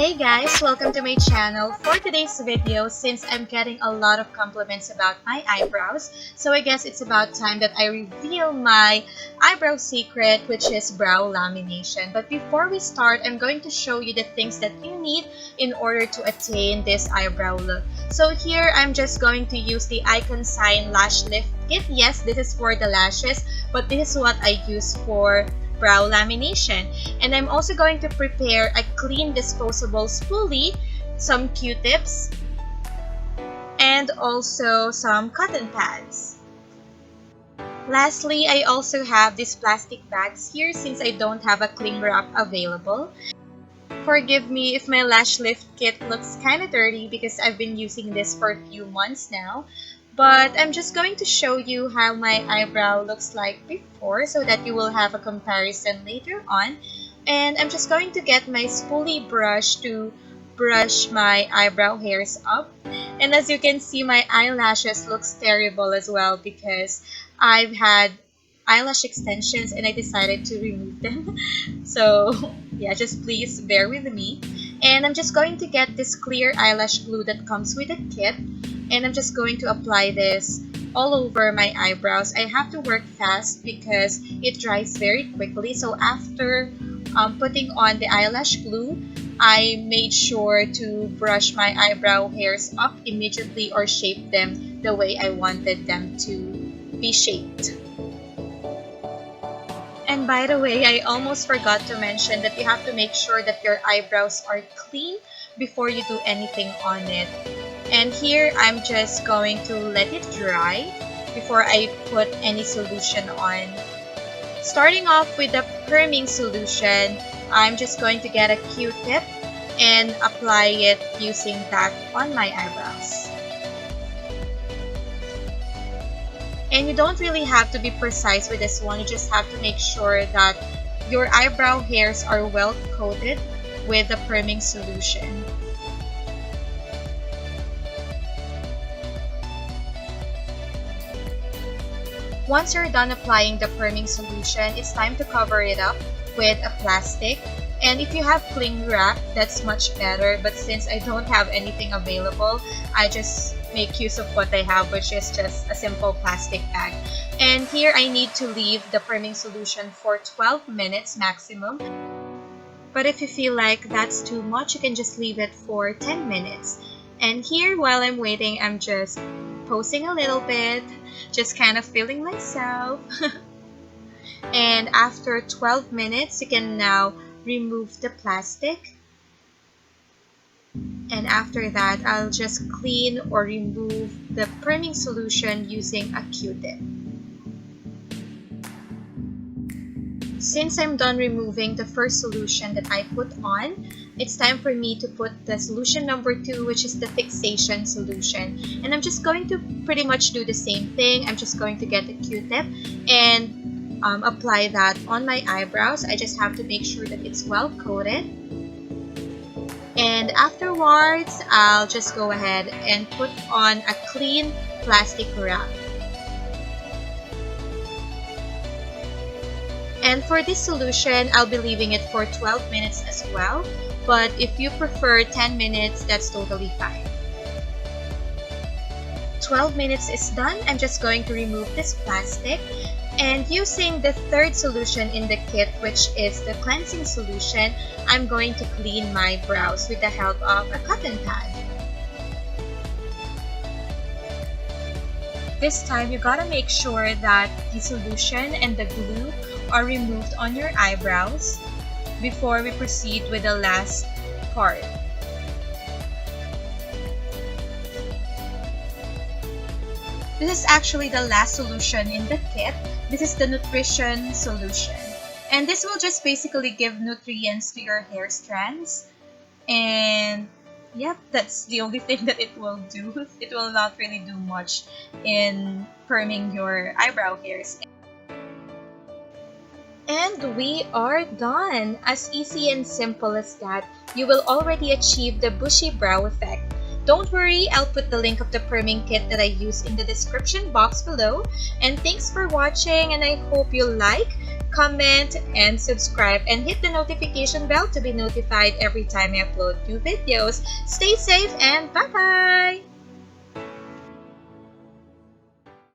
Hey guys, welcome to my channel. For today's video, since I'm getting a lot of compliments about my eyebrows, so I guess it's about time that I reveal my eyebrow secret, which is brow lamination. But before we start, I'm going to show you the things that you need in order to attain this eyebrow look. So here, I'm just going to use the Iconsign Lash Lift Kit. Yes, this is for the lashes, but this is what I use for brow lamination. And I'm also going to prepare a clean disposable spoolie, some Q-tips, and also some cotton pads. Lastly, I also have these plastic bags here since I don't have a cling wrap available. Forgive me if my lash lift kit looks kind of dirty because I've been using this for a few months now. But I'm just going to show you how my eyebrow looks like before so that you will have a comparison later on. And I'm just going to get my Spoolie Brush to brush my eyebrow hairs up. And as you can see, my eyelashes looks terrible as well because I've had eyelash extensions and I decided to remove them. So yeah, just please bear with me. And I'm just going to get this clear eyelash glue that comes with the kit. And I'm just going to apply this all over my eyebrows. I have to work fast because it dries very quickly. So after putting on the eyelash glue, I made sure to brush my eyebrow hairs up immediately or shape them the way I wanted them to be shaped. And by the way, I almost forgot to mention that you have to make sure that your eyebrows are clean before you do anything on it. And here, I'm just going to let it dry before I put any solution on. Starting off with the perming solution, I'm just going to get a Q-tip and apply it using that on my eyebrows. And you don't really have to be precise with this one, you just have to make sure that your eyebrow hairs are well coated with the perming solution. Once you're done applying the perming solution, it's time to cover it up with a plastic. And if you have cling wrap, that's much better. But since I don't have anything available, I just make use of what I have, which is just a simple plastic bag. And here I need to leave the perming solution for 12 minutes maximum. But if you feel like that's too much, you can just leave it for 10 minutes. And here, while I'm waiting, I'm just posing a little bit, just kind of feeling myself. And after 12 minutes, you can now remove the plastic. And after that, I'll just clean or remove the perming solution using a Q-tip. Since I'm done removing the first solution that I put on, it's time for me to put the solution number 2, which is the fixation solution. And I'm just going to pretty much do the same thing. I'm just going to get a Q-tip and apply that on my eyebrows. I just have to make sure that it's well coated. And afterwards, I'll just go ahead and put on a clean plastic wrap. And for this solution, I'll be leaving it for 12 minutes as well. But if you prefer 10 minutes, that's totally fine. 12 minutes is done. I'm just going to remove this plastic. And using the third solution in the kit, which is the cleansing solution, I'm going to clean my brows with the help of a cotton pad. This time, you gotta make sure that the solution and the glue are removed on your eyebrows before we proceed with the last part. This is actually the last solution in the kit. This is the nutrition solution. And this will just basically give nutrients to your hair strands. And yep, that's the only thing that it will do. It will not really do much in perming your eyebrow hairs. And we are done! As easy and simple as that, you will already achieve the bushy brow effect. Don't worry, I'll put the link of the perming kit that I use in the description box below. And thanks for watching, and I hope you like, comment, and subscribe, and hit the notification bell to be notified every time I upload new videos. Stay safe and bye-bye!